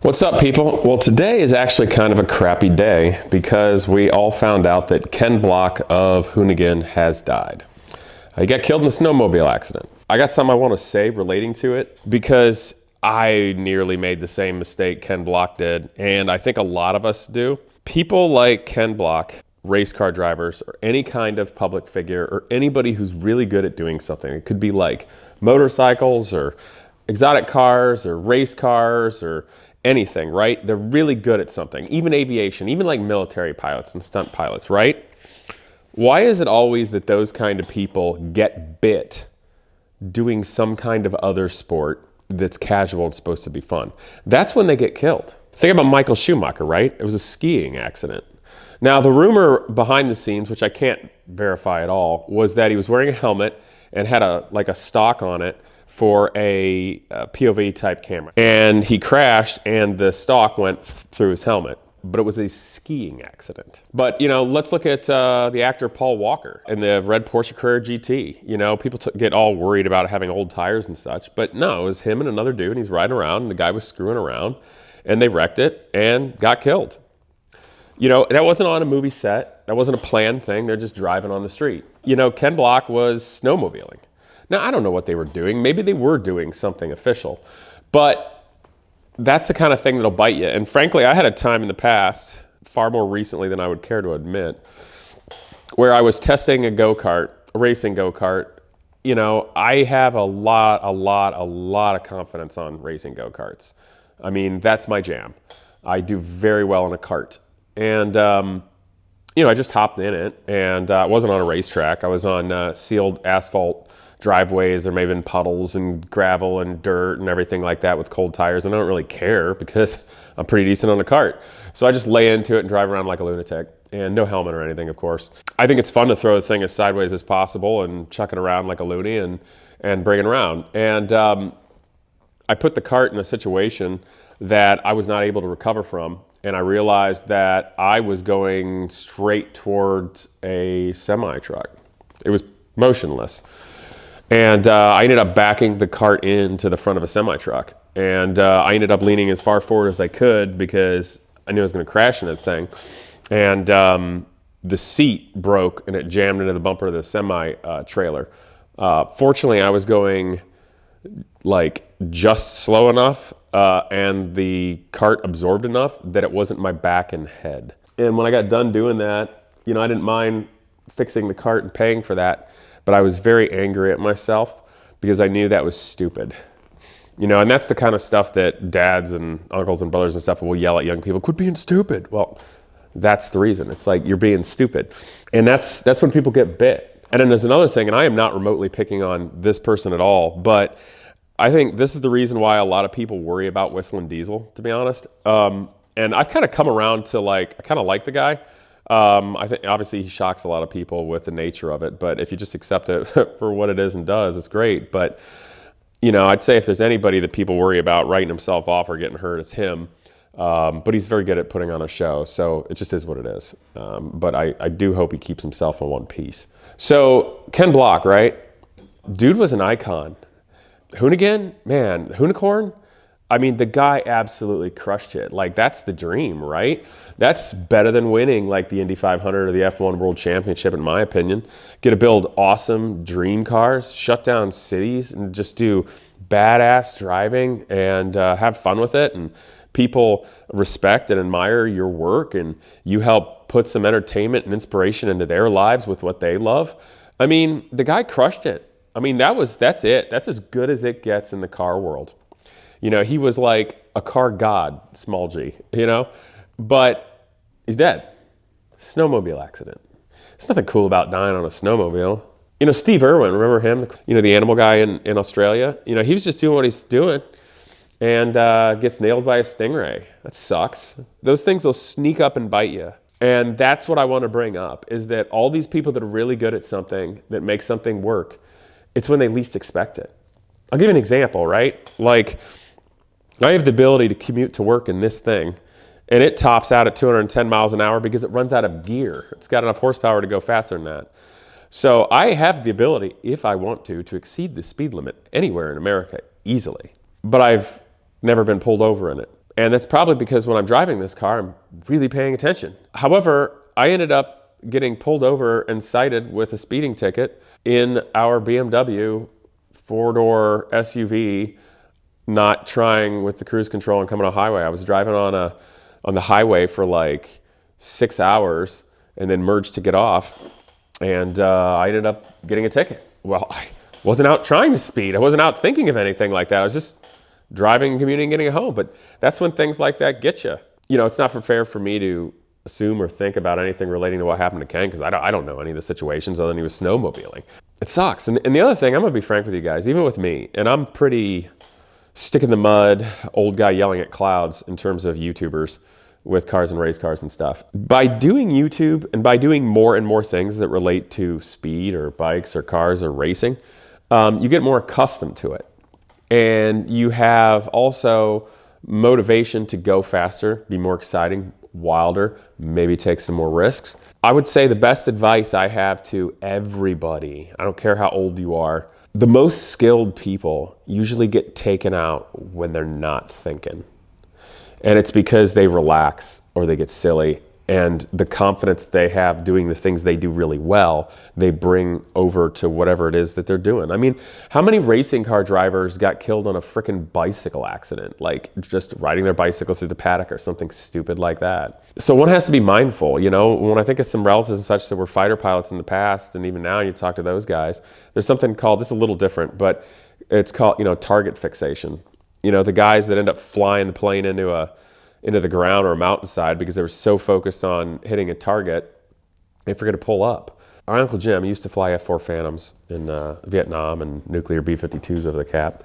What's up, people? Well, today is actually kind of a crappy day because we all found out that Ken Block of Hoonigan has died. He got killed in a snowmobile accident. I got something I want to say relating to it because I nearly made the same mistake Ken Block did, and I think a lot of us do. People like Ken Block, race car drivers, or any kind of public figure, or anybody who's really good at doing something. It could be like motorcycles or exotic cars or race cars or anything, right? They're really good at something, even aviation, even like military pilots and stunt pilots, right? Why is it always that those kind of people get bit doing some kind of other sport that's casual and supposed to be fun? That's when they get killed. Think about Michael Schumacher, right? It was a skiing accident. Now, the rumor behind the scenes, which I can't verify at all, was that he was wearing a helmet and had a stock on it for a POV type camera. And he crashed and the stock went through his helmet. But it was a skiing accident. But, let's look at the actor Paul Walker and the red Porsche Carrera GT. People get all worried about having old tires and such. But no, it was him and another dude, and he's riding around, and the guy was screwing around, and they wrecked it and got killed. That wasn't on a movie set. That wasn't a planned thing. They're just driving on the street. Ken Block was snowmobiling. Now, I don't know what they were doing. Maybe they were doing something official. But that's the kind of thing that'll bite you. And frankly, I had a time in the past, far more recently than I would care to admit, where I was testing a go-kart, a racing go-kart. I have a lot of confidence on racing go-karts. I mean, that's my jam. I do very well in a kart. And, I just hopped in it, and I wasn't on a racetrack. I was on sealed asphalt driveways. There may have been puddles and gravel and dirt and everything like that with cold tires, and I don't really care because I'm pretty decent on a kart. So I just lay into it and drive around like a lunatic, and no helmet or anything, of course. I think it's fun to throw the thing as sideways as possible and chuck it around like a loony and bring it around. And I put the kart in a situation that I was not able to recover from, and I realized that I was going straight towards a semi-truck. It was motionless. And I ended up backing the cart into the front of a semi-truck. And I ended up leaning as far forward as I could because I knew I was going to crash into the thing. And the seat broke and it jammed into the bumper of the semi-trailer. Fortunately, I was going just slow enough and the cart absorbed enough that it wasn't my back and head. And when I got done doing that, I didn't mind fixing the cart and paying for that. But I was very angry at myself because I knew that was stupid. And that's the kind of stuff that dads and uncles and brothers and stuff will yell at young people, quit being stupid. Well, that's the reason. It's like, you're being stupid. And that's when people get bit. And then there's another thing, and I am not remotely picking on this person at all, but I think this is the reason why a lot of people worry about Whistlin Diesel, to be honest. And I've kind of come around to I kind of like the guy. I think obviously he shocks a lot of people with the nature of it, but if you just accept it for what it is and does, it's great. But, I'd say if there's anybody that people worry about writing himself off or getting hurt, it's him. But he's very good at putting on a show, so it just is what it is. But I do hope he keeps himself in one piece. So Ken Block, right? Dude was an icon. Hoonigan, man, hoonicorn? I mean, the guy absolutely crushed it. That's the dream, right? That's better than winning the Indy 500 or the F1 World Championship, in my opinion. Get to build awesome dream cars, shut down cities, and just do badass driving and have fun with it. And people respect and admire your work, and you help put some entertainment and inspiration into their lives with what they love. I mean, the guy crushed it. I mean, that's it. That's as good as it gets in the car world. He was like a car god, small g, but he's dead. Snowmobile accident. There's nothing cool about dying on a snowmobile. Steve Irwin, remember him? The animal guy in Australia? He was just doing what he's doing and gets nailed by a stingray. That sucks. Those things will sneak up and bite you. And that's what I want to bring up, is that all these people that are really good at something, that make something work, it's when they least expect it. I'll give you an example, right? I have the ability to commute to work in this thing, and it tops out at 210 miles an hour because it runs out of gear. It's got enough horsepower to go faster than that. So I have the ability, if I want to exceed the speed limit anywhere in America easily. But I've never been pulled over in it. And that's probably because when I'm driving this car, I'm really paying attention. However, I ended up getting pulled over and cited with a speeding ticket in our BMW four-door SUV, not trying with the cruise control and coming on a highway. I was driving on the highway for like 6 hours and then merged to get off. And I ended up getting a ticket. Well, I wasn't out trying to speed. I wasn't out thinking of anything like that. I was just driving, commuting, getting home. But that's when things like that get you. You know, it's not fair for me to assume or think about anything relating to what happened to Ken, because I don't know any of the situations other than he was snowmobiling. It sucks. And the other thing, I'm going to be frank with you guys, even with me, and I'm pretty stick in the mud, old guy yelling at clouds in terms of YouTubers with cars and race cars and stuff. By doing YouTube and by doing more and more things that relate to speed or bikes or cars or racing, you get more accustomed to it. And you have also motivation to go faster, be more exciting, wilder, maybe take some more risks. I would say the best advice I have to everybody, I don't care how old you are, the most skilled people usually get taken out when they're not thinking. And it's because they relax or they get silly, and the confidence they have doing the things they do really well, they bring over to whatever it is that they're doing. I mean, how many racing car drivers got killed on a freaking bicycle accident, like just riding their bicycle through the paddock or something stupid like that? So one has to be mindful, you know, when I think of some relatives and such that were fighter pilots in the past, and even now you talk to those guys, there's something called, this is a little different, but it's called, you know, target fixation. You know, the guys that end up flying the plane into the ground or a mountainside because they were so focused on hitting a target, they forget to pull up. Our Uncle Jim used to fly F-4 Phantoms in Vietnam and nuclear B-52s over the cap.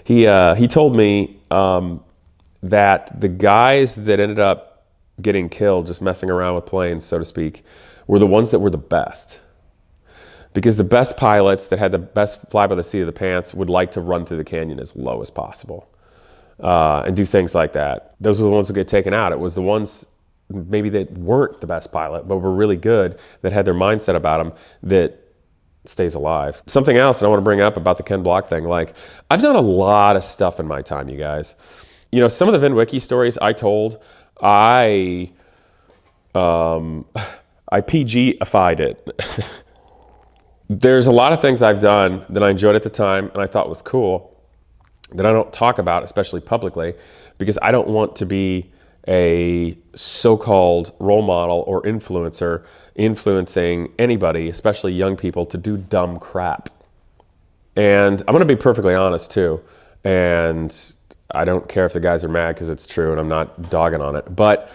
He told me that the guys that ended up getting killed just messing around with planes, so to speak, were the ones that were the best. Because the best pilots that had the best fly by the seat of the pants would like to run through the canyon as low as possible. And do things like that. Those were the ones who get taken out. It was the ones maybe that weren't the best pilot, but were really good, that had their mindset about them, that stays alive. Something else that I want to bring up about the Ken Block thing, like, I've done a lot of stuff in my time, you guys. You know, some of the VinWiki stories I told, I PG-ified it. There's a lot of things I've done that I enjoyed at the time and I thought was cool, that I don't talk about, especially publicly, because I don't want to be a so-called role model or influencer influencing anybody, especially young people, to do dumb crap. And I'm going to be perfectly honest too, and I don't care if the guys are mad because it's true and I'm not dogging on it, but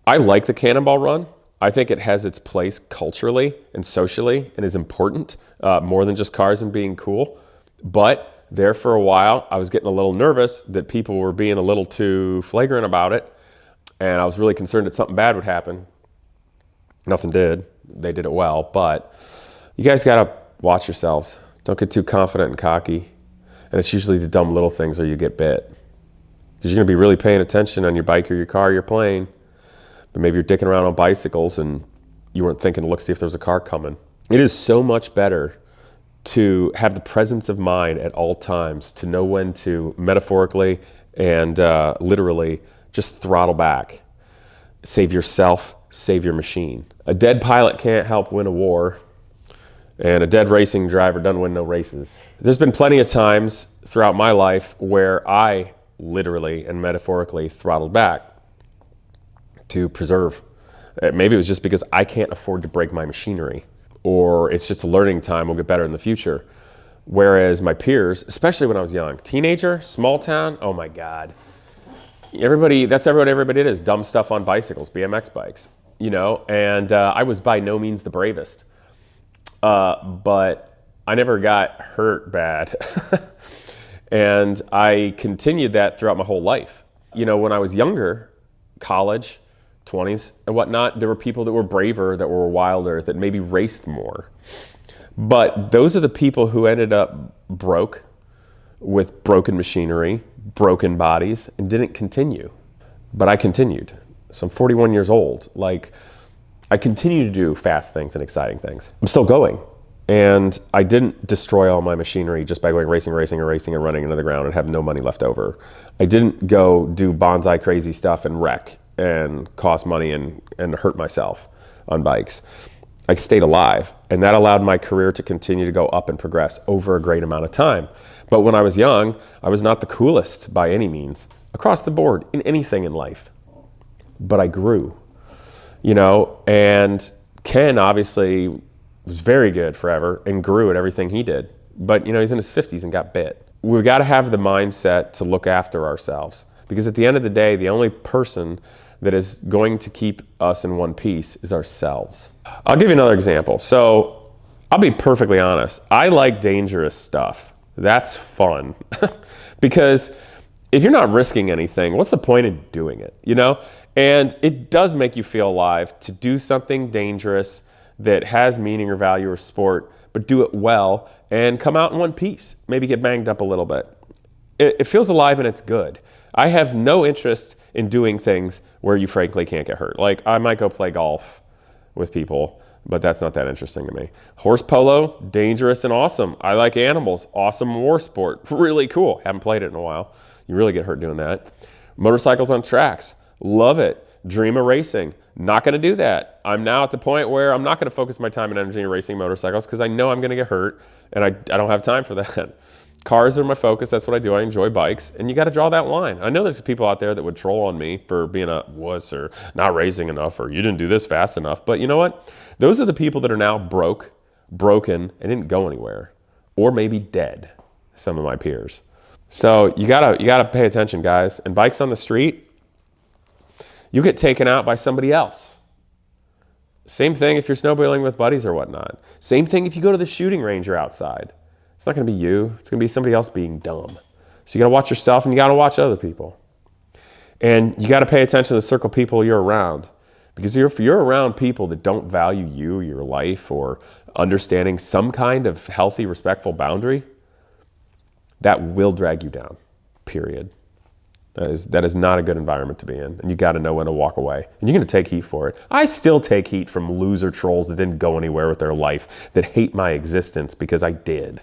I like the Cannonball Run. I think it has its place culturally and socially and is important, more than just cars and being cool. But there for a while, I was getting a little nervous that people were being a little too flagrant about it, and I was really concerned that something bad would happen. Nothing did. They did it well, but you guys gotta watch yourselves. Don't get too confident and cocky, and it's usually the dumb little things where you get bit. Because you're gonna be really paying attention on your bike or your car or your plane, but maybe you're dicking around on bicycles and you weren't thinking to look, see if there's a car coming. It is so much better to have the presence of mind at all times, to know when to metaphorically and literally just throttle back. Save yourself, save your machine. A dead pilot can't help win a war, and a dead racing driver doesn't win no races. There's been plenty of times throughout my life where I literally and metaphorically throttled back to preserve. Maybe it was just because I can't afford to break my machinery, or it's just a learning time, we'll get better in the future. Whereas my peers, especially when I was young, teenager, small town, oh my God. That's what everybody did, is dumb stuff on bicycles, BMX bikes, you know? And I was by no means the bravest, but I never got hurt bad. And I continued that throughout my whole life. You know, when I was younger, college, 20s and whatnot, there were people that were braver, that were wilder, that maybe raced more. But those are the people who ended up broke, with broken machinery, broken bodies, and didn't continue. But I continued. So I'm 41 years old. Like, I continue to do fast things and exciting things. I'm still going. And I didn't destroy all my machinery just by going racing and running into the ground and have no money left over. I didn't go do bonsai crazy stuff and wreck and cost money and hurt myself on bikes. I stayed alive, and that allowed my career to continue to go up and progress over a great amount of time. But when I was young, I was not the coolest by any means, across the board, in anything in life. But I grew, and Ken obviously was very good forever and grew at everything he did. But, he's in his 50s and got bit. We've got to have the mindset to look after ourselves, because at the end of the day, the only person that is going to keep us in one piece is ourselves. I'll give you another example. So I'll be perfectly honest. I like dangerous stuff. That's fun. Because if you're not risking anything, what's the point of doing it, And it does make you feel alive to do something dangerous that has meaning or value or sport, but do it well and come out in one piece. Maybe get banged up a little bit. It feels alive and it's good. I have no interest in doing things where you frankly can't get hurt. Like, I might go play golf with people, but that's not that interesting to me. Horse polo, dangerous and awesome. I like animals, awesome war sport, really cool. Haven't played it in a while. You really get hurt doing that. Motorcycles on tracks, love it. Dream of racing, not gonna do that. I'm now at the point where I'm not gonna focus my time and energy in racing motorcycles because I know I'm gonna get hurt and I don't have time for that. Cars are my focus. That's what I do. I enjoy bikes. And you got to draw that line. I know there's people out there that would troll on me for being a wuss or not racing enough or you didn't do this fast enough. But you know what? Those are the people that are now broken, and didn't go anywhere. Or maybe dead, some of my peers. So you gotta pay attention, guys. And bikes on the street, you get taken out by somebody else. Same thing if you're snowmobiling with buddies or whatnot. Same thing if you go to the shooting range or outside. It's not going to be you. It's going to be somebody else being dumb. So you got to watch yourself and you got to watch other people. And you got to pay attention to the circle of people you're around. Because if you're around people that don't value you, your life, or understanding some kind of healthy, respectful boundary, that will drag you down, period. That is not a good environment to be in. And you got to know when to walk away. And you're going to take heat for it. I still take heat from loser trolls that didn't go anywhere with their life, that hate my existence because I did.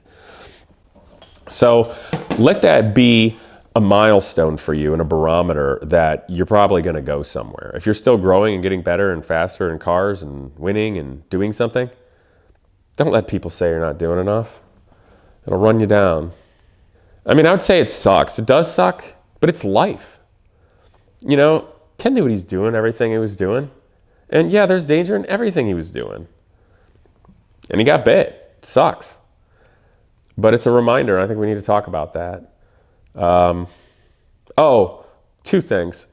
So let that be a milestone for you and a barometer that you're probably going to go somewhere. If you're still growing and getting better and faster in cars and winning and doing something, don't let people say you're not doing enough. It'll run you down. I mean, I would say it sucks. It does suck, but it's life. Ken knew what he's doing, everything he was doing. And yeah, there's danger in everything he was doing. And he got bit. It sucks. But it's a reminder. I think we need to talk about that. Two things.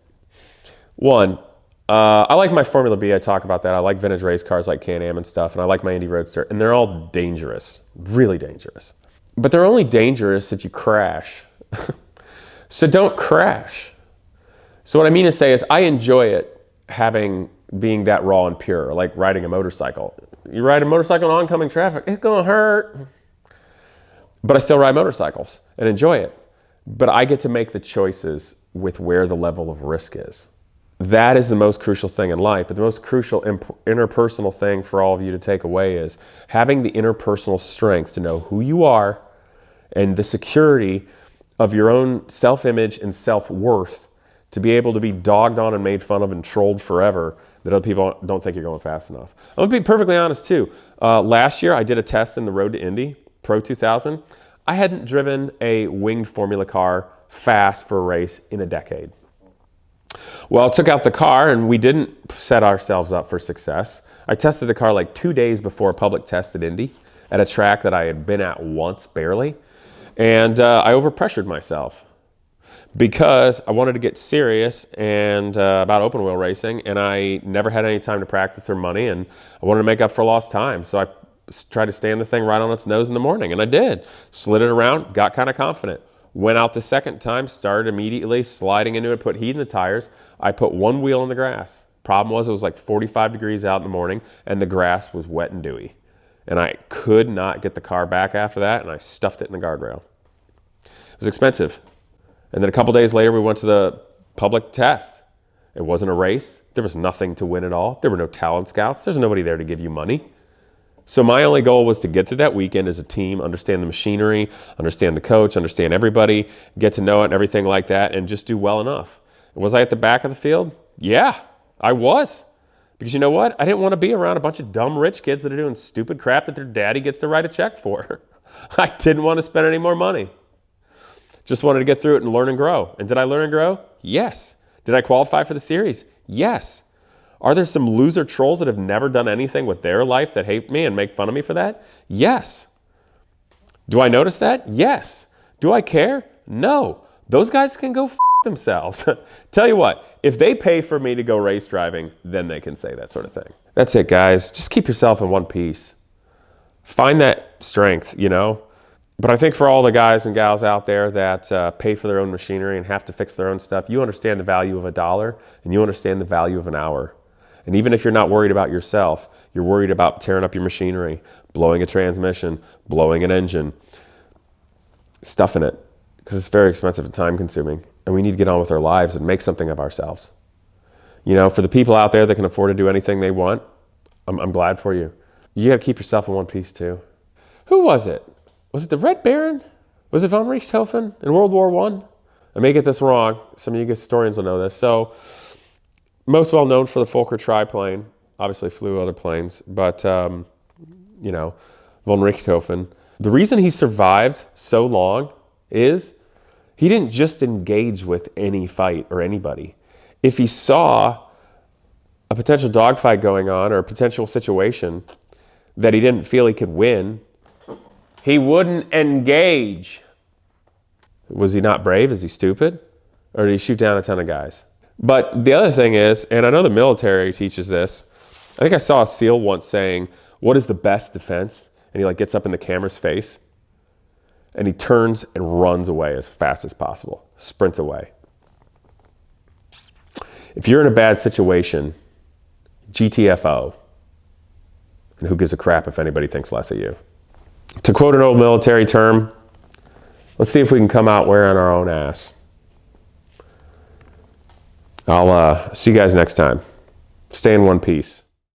One, I like my Formula B. I talk about that. I like vintage race cars like Can-Am and stuff. And I like my Indy Roadster. And they're all dangerous. Really dangerous. But they're only dangerous if you crash. So don't crash. So what I mean to say is I enjoy it being that raw and pure, like riding a motorcycle. You ride a motorcycle in oncoming traffic, it's gonna hurt. But I still ride motorcycles and enjoy it. But I get to make the choices with where the level of risk is. That is the most crucial thing in life. But the most crucial interpersonal thing for all of you to take away is having the interpersonal strength to know who you are and the security of your own self-image and self-worth to be able to be dogged on and made fun of and trolled forever that other people don't think you're going fast enough. I'm gonna be perfectly honest too. Last year I did a test in the Road to Indy Pro 2000. I hadn't driven a winged formula car fast for a race in a decade. Well, I took out the car and we didn't set ourselves up for success. I tested the car like 2 days before a public test at Indy at a track that I had been at once, barely. And I overpressured myself because I wanted to get serious and about open wheel racing, and I never had any time to practice or money, and I wanted to make up for lost time. So I tried to stand the thing right on its nose in the morning, and I did. Slid it around, got kind of confident. Went out the second time, started immediately sliding into it, put heat in the tires. I put one wheel in the grass. Problem was it was like 45 degrees out in the morning, and the grass was wet and dewy. And I could not get the car back after that, and I stuffed it in the guardrail. It was expensive. And then a couple days later, we went to the public test. It wasn't a race. There was nothing to win at all. There were no talent scouts. There's nobody there to give you money. So my only goal was to get to that weekend as a team, understand the machinery, understand the coach, understand everybody, get to know it and everything like that, and just do well enough. Was I at the back of the field? Yeah, I was. Because you know what? I didn't want to be around a bunch of dumb rich kids that are doing stupid crap that their daddy gets to write a check for. I didn't want to spend any more money. Just wanted to get through it and learn and grow. And did I learn and grow? Yes. Did I qualify for the series? Yes. Are there some loser trolls that have never done anything with their life that hate me and make fun of me for that? Yes. Do I notice that? Yes. Do I care? No. Those guys can go f themselves. Tell you what, if they pay for me to go race driving, then they can say that sort of thing. That's it, guys. Just keep yourself in one piece. Find that strength, you know? But I think for all the guys and gals out there that pay for their own machinery and have to fix their own stuff, you understand the value of $1 and you understand the value of an hour. And even if you're not worried about yourself, you're worried about tearing up your machinery, blowing a transmission, blowing an engine, stuffing it, because it's very expensive and time consuming. And we need to get on with our lives and make something of ourselves. You know, for the people out there that can afford to do anything they want, I'm glad for you. You got to keep yourself in one piece too. Who was it? Was it the Red Baron? Was it von Richthofen in World War I? I may get this wrong. Some of you historians will know this. So, most well known for the Fokker triplane. Obviously flew other planes, but you know, von Richthofen. The reason he survived so long is he didn't just engage with any fight or anybody. If he saw a potential dogfight going on or a potential situation that he didn't feel he could win, he wouldn't engage. Was he not brave? Is he stupid? Or did he shoot down a ton of guys? But the other thing is, and I know the military teaches this, I think I saw a SEAL once saying, what is the best defense? And he like gets up in the camera's face and he turns and runs away as fast as possible, sprints away. If you're in a bad situation, GTFO, and who gives a crap if anybody thinks less of you? To quote an old military term, let's see if we can come out wearing our own ass. I'll see you guys next time. Stay in one piece.